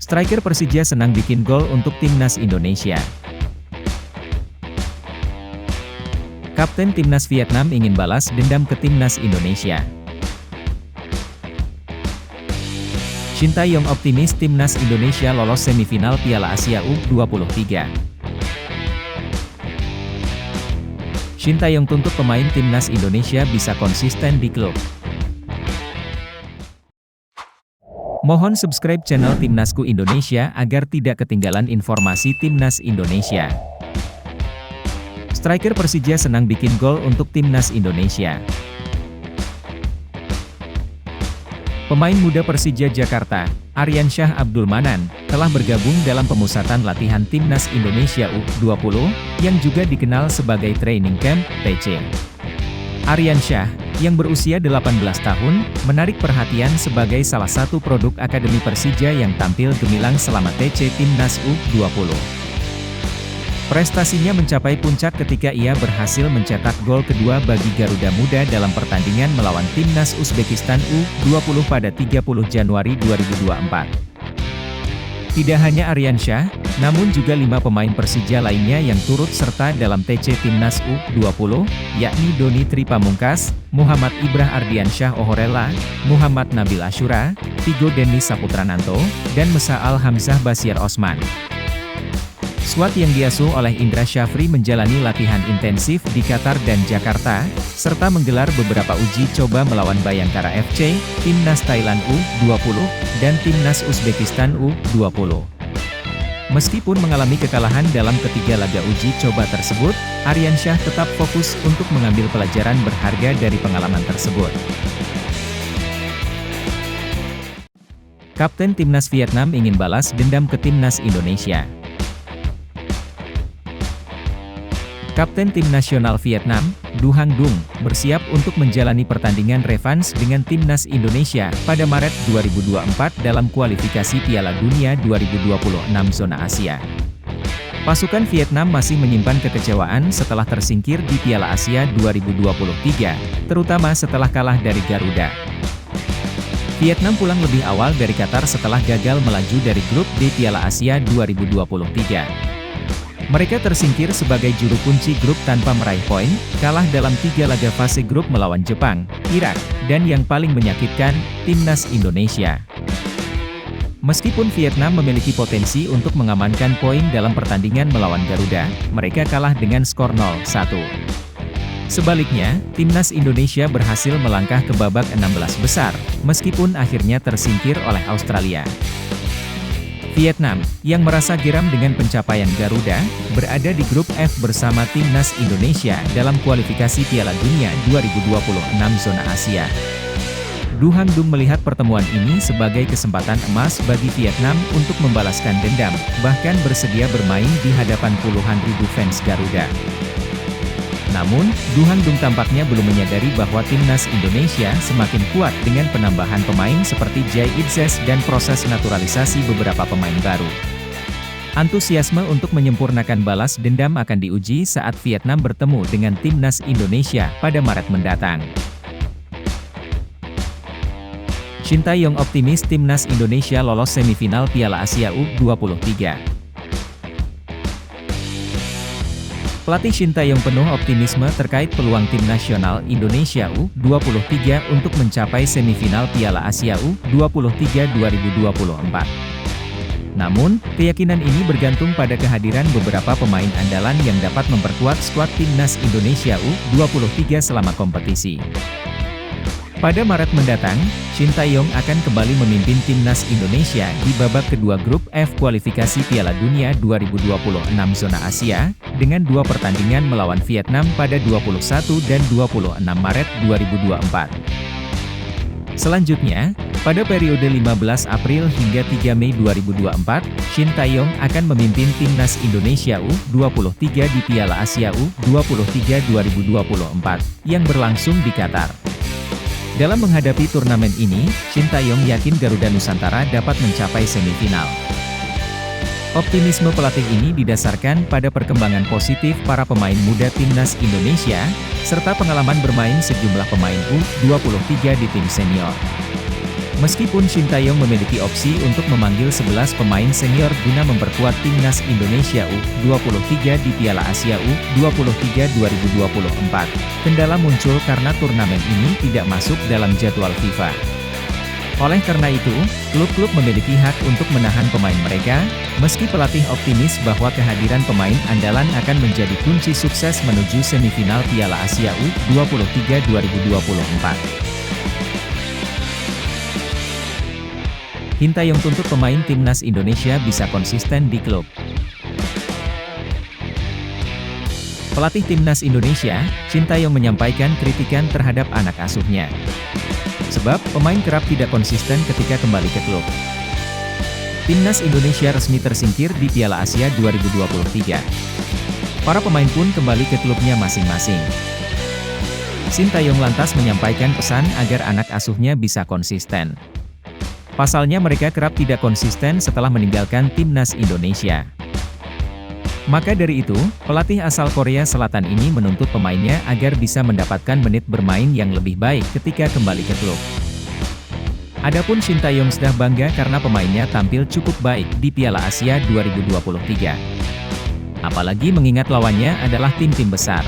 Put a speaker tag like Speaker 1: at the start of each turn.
Speaker 1: Striker Persija senang bikin gol untuk timnas Indonesia. Kapten timnas Vietnam ingin balas dendam ke timnas Indonesia. Shin Tae-yong optimis timnas Indonesia lolos semifinal Piala Asia U23. Shin Tae-yong tuntut pemain timnas Indonesia bisa konsisten di klub. Mohon subscribe channel Timnasku Indonesia agar tidak ketinggalan informasi timnas Indonesia. Striker Persija senang bikin gol untuk timnas Indonesia. Pemain muda Persija Jakarta, Aryansyah Abdul Manan, telah bergabung dalam pemusatan latihan timnas Indonesia U20, yang juga dikenal sebagai Training Camp, TC. Aryansyah, yang berusia 18 tahun, menarik perhatian sebagai salah satu produk Akademi Persija yang tampil gemilang selama TC Timnas U20. Prestasinya mencapai puncak ketika ia berhasil mencetak gol kedua bagi Garuda Muda dalam pertandingan melawan Timnas Uzbekistan U20 pada 30 Januari 2024. Tidak hanya Aryansyah, namun juga 5 pemain Persija lainnya yang turut serta dalam TC Timnas U20, yakni Doni Tri Pamungkas, Muhammad Ibrah Ardiansyah Ohorella, Muhammad Nabil Asyura, Vigo Dennis Saputrananto, dan Mesaal Hamzah Basiar Osman. Skuad yang diasuh oleh Indra Syafri menjalani latihan intensif di Qatar dan Jakarta, serta menggelar beberapa uji coba melawan Bayangkara FC, Timnas Thailand U20, dan Timnas Uzbekistan U20. Meskipun mengalami kekalahan dalam ketiga laga uji coba tersebut, Aryansyah tetap fokus untuk mengambil pelajaran berharga dari pengalaman tersebut. Kapten Timnas Vietnam ingin balas dendam ke Timnas Indonesia. Kapten Tim Nasional Vietnam, Du Hang Dung, bersiap untuk menjalani pertandingan revanse dengan Timnas Indonesia pada Maret 2024 dalam kualifikasi Piala Dunia 2026 Zona Asia. Pasukan Vietnam masih menyimpan kekecewaan setelah tersingkir di Piala Asia 2023, terutama setelah kalah dari Garuda. Vietnam pulang lebih awal dari Qatar setelah gagal melaju dari grup D Piala Asia 2023. Mereka tersingkir sebagai juru kunci grup tanpa meraih poin, kalah dalam 3 laga fase grup melawan Jepang, Irak, dan yang paling menyakitkan, Timnas Indonesia. Meskipun Vietnam memiliki potensi untuk mengamankan poin dalam pertandingan melawan Garuda, mereka kalah dengan skor 0-1. Sebaliknya, Timnas Indonesia berhasil melangkah ke babak 16 besar, meskipun akhirnya tersingkir oleh Australia. Vietnam, yang merasa geram dengan pencapaian Garuda, berada di grup F bersama Timnas Indonesia dalam kualifikasi Piala Dunia 2026 Zona Asia. Du Hang Dung melihat pertemuan ini sebagai kesempatan emas bagi Vietnam untuk membalaskan dendam, bahkan bersedia bermain di hadapan puluhan ribu fans Garuda. Namun, Du Hang Dung tampaknya belum menyadari bahwa Timnas Indonesia semakin kuat dengan penambahan pemain seperti Jai Itzes dan proses naturalisasi beberapa pemain baru. Antusiasme untuk menyempurnakan balas dendam akan diuji saat Vietnam bertemu dengan Timnas Indonesia pada Maret mendatang. Shin Tae-yong optimis Timnas Indonesia lolos semifinal Piala Asia U23. Pelatih Shin Tae-yong penuh optimisme terkait peluang tim nasional Indonesia U23 untuk mencapai semifinal Piala Asia U23 2024. Namun, keyakinan ini bergantung pada kehadiran beberapa pemain andalan yang dapat memperkuat skuad timnas Indonesia U23 selama kompetisi. Pada Maret mendatang, Shin Tae-yong akan kembali memimpin timnas Indonesia di babak kedua grup F kualifikasi Piala Dunia 2026 Zona Asia, dengan 2 pertandingan melawan Vietnam pada 21 dan 26 Maret 2024. Selanjutnya, pada periode 15 April hingga 3 Mei 2024, Shin Tae-yong akan memimpin timnas Indonesia U23 di Piala Asia U23 2024, yang berlangsung di Qatar. Dalam menghadapi turnamen ini, Shin Tae-yong yakin Garuda Nusantara dapat mencapai semifinal. Optimisme pelatih ini didasarkan pada perkembangan positif para pemain muda timnas Indonesia, serta pengalaman bermain sejumlah pemain U23 di tim senior. Meskipun Shin Tae-yong memiliki opsi untuk memanggil 11 pemain senior guna memperkuat timnas Indonesia U23 di Piala Asia U23 2024, kendala muncul karena turnamen ini tidak masuk dalam jadwal FIFA. Oleh karena itu, klub-klub memiliki hak untuk menahan pemain mereka, meski pelatih optimis bahwa kehadiran pemain andalan akan menjadi kunci sukses menuju semifinal Piala Asia U23 2024. Shin Tae-yong tuntut pemain timnas Indonesia bisa konsisten di klub. Pelatih timnas Indonesia, Shin Tae-yong menyampaikan kritikan terhadap anak asuhnya. Sebab, pemain kerap tidak konsisten ketika kembali ke klub. Timnas Indonesia resmi tersingkir di Piala Asia 2023. Para pemain pun kembali ke klubnya masing-masing. Shin Tae-yong lantas menyampaikan pesan agar anak asuhnya bisa konsisten. Pasalnya mereka kerap tidak konsisten setelah meninggalkan timnas Indonesia. Maka dari itu, pelatih asal Korea Selatan ini menuntut pemainnya agar bisa mendapatkan menit bermain yang lebih baik ketika kembali ke klub. Adapun Shin Tae-yong sudah bangga karena pemainnya tampil cukup baik di Piala Asia 2023. Apalagi mengingat lawannya adalah tim-tim besar.